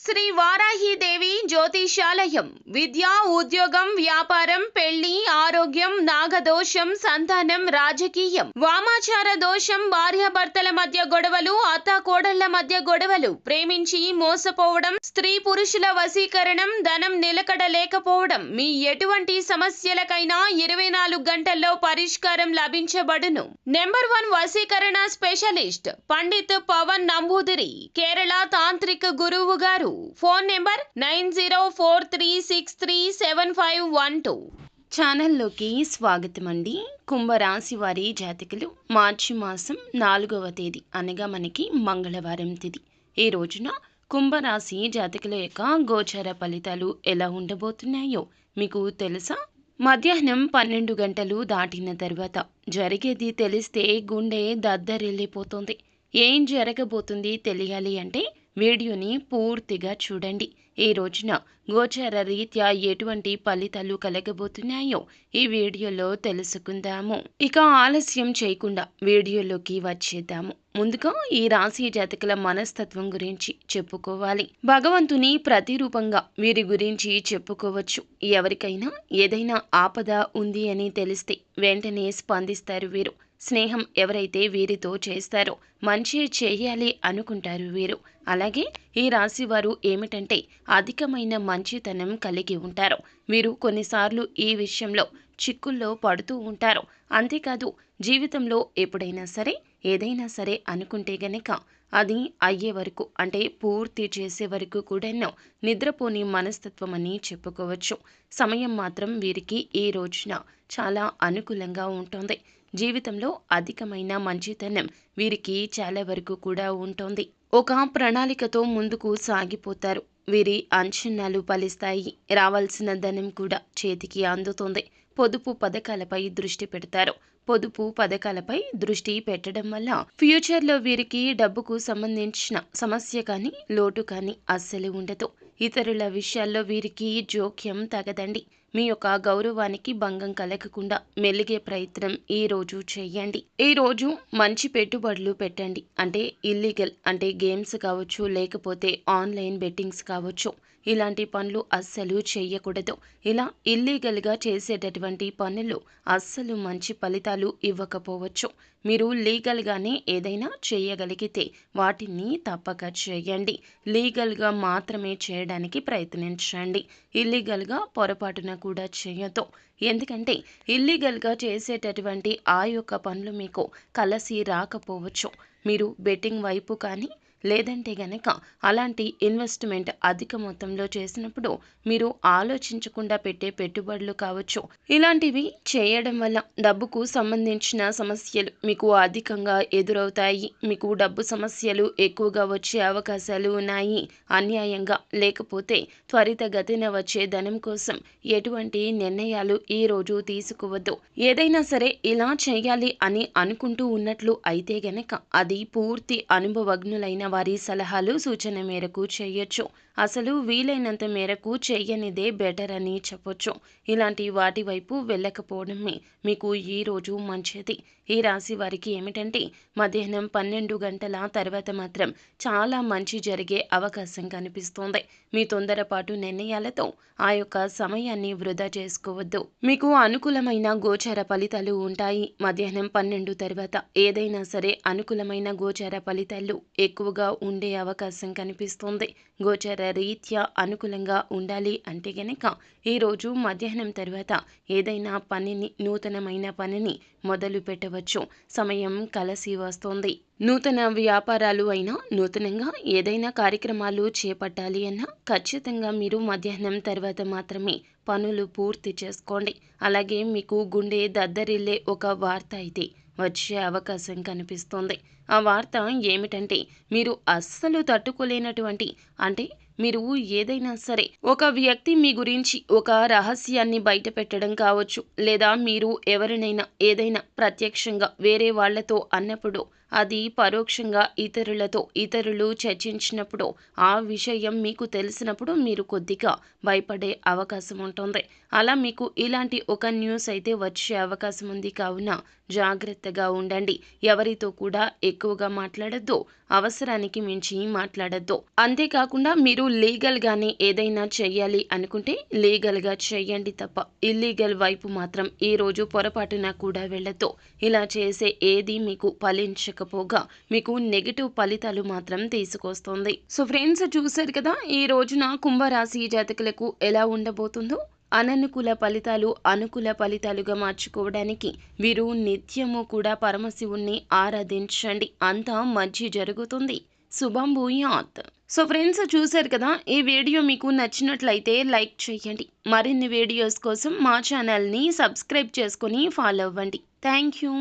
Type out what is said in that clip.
శ్రీ వారాహిదేవి జ్యోతిషాలయం విద్య, ఉద్యోగం, వ్యాపారం, పెళ్లి, ఆరోగ్యం, నాగదోషం, సంతానం, రాజకీయం, వామాచార దోషం, భార్యాభర్తల మధ్య గొడవలు, అత్తాకోడళ్ల మధ్య గొడవలు, ప్రేమించి మోసపోవడం, స్త్రీ పురుషుల వశీకరణం, ధనం నిలకడ లేకపోవడం, మీ ఎటువంటి సమస్యలకైనా 24 గంటల్లో పరిష్కారం లభించబడును. నెంబర్ 1 వశీకరణ స్పెషలిస్ట్ పండిత్ పవన్ నంబూదిరి, కేరళ తాంత్రిక గురువు గారు. Phone number 9043637512. ఛానల్లోకి స్వాగతం అండి. కుంభరాశి వారి జాతకులు మార్చి మాసం 4వ తేదీ అనగా మనకి మంగళవారం తిథి. ఈ రోజున కుంభరాశి జాతకుల యొక్క గోచర ఫలితాలు ఎలా ఉండబోతున్నాయో మీకు తెలుసా? మధ్యాహ్నం 12 గంటలు దాటిన తర్వాత జరిగేది తెలిస్తే గుండె దద్దరిల్లిపోతుంది. ఏం జరగబోతుంది తెలియాలి అంటే వీడియోని పూర్తిగా చూడండి. ఈ రోజున గోచర రీత్యా ఎటువంటి ఫలితాలు కలగబోతున్నాయో ఈ వీడియోలో తెలుసుకుందాము. ఇక ఆలస్యం చేయకుండా వీడియోలోకి వచ్చేద్దాము. ముందుగా ఈ రాశి జాతకుల మనస్తత్వం గురించి చెప్పుకోవాలి. భగవంతుని ప్రతిరూపంగా వీరి గురించి చెప్పుకోవచ్చు. ఎవరికైనా ఏదైనా ఆపద ఉంది అని తెలిస్తే వెంటనే స్పందిస్తారు వీరు. స్నేహం ఎవరైతే వీరితో చేస్తారో మంచి చేయాలి అనుకుంటారు వీరు. అలాగే ఈ రాశి వారు ఏమిటంటే అధికమైన మంచితనం కలిగి ఉంటారు. వీరు కొన్నిసార్లు ఈ విషయంలో చిక్కుల్లో పడుతూ ఉంటారు. అంతేకాదు జీవితంలో ఎప్పుడైనా సరే ఏదైనా సరే అనుకుంటే గనక అది అయ్యే వరకు అంటే పూర్తి చేసే వరకు కూడా నిద్రపోని మనస్తత్వం అని చెప్పుకోవచ్చు. సమయం మాత్రం వీరికి ఈ రోజున చాలా అనుకూలంగా ఉంటుంది. జీవితంలో అధికమైన మంచితనం వీరికి చాలా వరకు కూడా ఉంటుంది. ఒక ప్రణాళికతో ముందుకు సాగిపోతారు. వీరి అంచనాలు ఫలిస్తాయి. రావాల్సిన ధనం కూడా చేతికి అందుతుంది. పొదుపు పథకాలపై దృష్టి పెడతారు. పొదుపు పథకాలపై దృష్టి పెట్టడం వల్ల ఫ్యూచర్లో వీరికి డబ్బుకు సంబంధించిన సమస్య కానీ లోటు కానీ అస్సలు ఉండదు. ఇతరుల విషయాల్లో వీరికి జోక్యం తగదండి. మీ యొక్క గౌరవానికి భంగం కలగకుండా మెలిగే ప్రయత్నం ఈ రోజు చేయండి. ఈ రోజు మంచి పెట్టుబడులు పెట్టండి. అంటే ఇల్లీగల్ అంటే గేమ్స్ కావచ్చు, లేకపోతే ఆన్లైన్ బెట్టింగ్స్ కావచ్చు. ఇలాంటి పనులు అస్సలు చేయకూడదు. ఇలా ఇల్లీగల్గా చేసేటటువంటి పనులు అస్సలు మంచి ఫలితాలు ఇవ్వకపోవచ్చు. మీరు లీగల్గానే ఏదైనా చేయగలిగితే వాటిని తప్పక చేయండి. లీగల్గా మాత్రమే చేయడానికి ప్రయత్నించండి. ఇల్లీగల్గా పొరపాటున కూడా చేయొద్దు. ఎందుకంటే ఇల్లీగల్గా చేసేటటువంటి ఆ యొక్క పనులు మీకు కలిసి రాకపోవచ్చు. మీరు బెట్టింగ్ వైపు కానీ లేదంటే గనక అలాంటి ఇన్వెస్ట్మెంట్ అధిక మొత్తంలో చేసినప్పుడు మీరు ఆలోచించకుండా పెట్టే పెట్టుబడులు కావచ్చు. ఇలాంటివి చేయడం వల్ల డబ్బుకు సంబంధించిన సమస్యలు మీకు అధికంగా ఎదురవుతాయి. మీకు డబ్బు సమస్యలు ఎక్కువగా వచ్చే అవకాశాలు ఉన్నాయి. అన్యాయంగా లేకపోతే త్వరితగతిన వచ్చే ధనం కోసం ఎటువంటి నిర్ణయాలు ఈ రోజు తీసుకోవద్దు. ఏదైనా సరే ఇలా చేయాలి అని అనుకుంటూ ఉన్నట్లు అయితే గనక అది పూర్తి అనుభవజ్ఞులైన వారి సలహాలు సూచన మేరకు చేయొచ్చు. అసలు వీలైనంత మేరకు చెయ్యనిదే బెటర్ అని చెప్పొచ్చు. ఇలాంటి వాటి వైపు వెళ్ళకపోవడమే మీకు ఈ రోజు మంచిది. ఈ రాశి వారికి ఏమిటంటే మధ్యాహ్నం 12 గంటల తర్వాత మాత్రం చాలా మంచి జరిగే అవకాశం కనిపిస్తోంది. మీ తొందరపాటు నిర్ణయాలతో ఆ యొక్క సమయాన్ని వృధా చేసుకోవద్దు. మీకు అనుకూలమైన గోచర ఫలితాలు ఉంటాయి. మధ్యాహ్నం 12 తర్వాత ఏదైనా సరే అనుకూలమైన గోచర ఫలితాలు ఎక్కువగా ఉండే అవకాశం కనిపిస్తోంది. గోచర రీత్యా అనుకూలంగా ఉండాలి అంటే గనక ఈరోజు మధ్యాహ్నం తర్వాత ఏదైనా పనిని నూతనమైన పనిని మొదలు పెట్టవచ్చు. సమయం కలిసి వస్తోంది. నూతన వ్యాపారాలు అయినా నూతనంగా ఏదైనా కార్యక్రమాలు చేపట్టాలి అన్నా ఖచ్చితంగా మీరు మధ్యాహ్నం తర్వాత మాత్రమే పనులు పూర్తి చేసుకోండి. అలాగే మీకు గుండె దద్దరిల్లే ఒక వార్త అయితే వచ్చే అవకాశం కనిపిస్తోంది. ఆ వార్త ఏమిటంటే మీరు అస్సలు తట్టుకోలేనటువంటి అంటే మీరు ఏదైనా సరే ఒక వ్యక్తి మీ గురించి ఒక రహస్యాన్ని బయట పెట్టడం కావచ్చు, లేదా మీరు ఎవరినైనా ఏదైనా ప్రత్యక్షంగా వేరే వాళ్లతో అన్నప్పుడు అది పరోక్షంగా ఇతరులు చర్చించినప్పుడు ఆ విషయం మీకు తెలిసినప్పుడు మీరు కొద్దిగా భయపడే అవకాశం ఉంటుంది. అలా మీకు ఇలాంటి ఒక న్యూస్ అయితే వచ్చే అవకాశం ఉంది. కావున జాగ్రత్తగా ఉండండి. ఎవరితో కూడా ఎక్కువగా మాట్లాడొద్దు. అవసరానికి మించి మాట్లాడొద్దు. అంతేకాకుండా మీరు లీగల్గానే ఏదైనా చెయ్యాలి అనుకుంటే లీగల్గా చెయ్యండి తప్ప ఇల్లీగల్ వైపు మాత్రం ఈ రోజు పొరపాటున కూడా వెళ్ళొద్దు. ఇలా చేసే ఏది మీకు ఫలించకపోగా మీకు నెగిటివ్ ఫలితాలు మాత్రం తీసుకొస్తుంది. సో ఫ్రెండ్స్, చూశారు కదా ఈ రోజున కుంభరాశి జాతకులకు ఎలా ఉండబోతుందో. అననుకూల ఫలితాలు అనుకూల ఫలితాలుగా మార్చుకోవడానికి వీరు నిత్యము కూడా పరమశివుణ్ణి ఆరాధించండి. అంతా మంచి జరుగుతుంది. శుభం భూయాత్. సో ఫ్రెండ్స్, చూశారు కదా ఈ వీడియో మీకు నచ్చినట్లయితే లైక్ చేయండి. మరిన్ని వీడియోస్ కోసం మా ఛానల్ని సబ్స్క్రైబ్ చేసుకొని ఫాలో అవ్వండి. Thank you.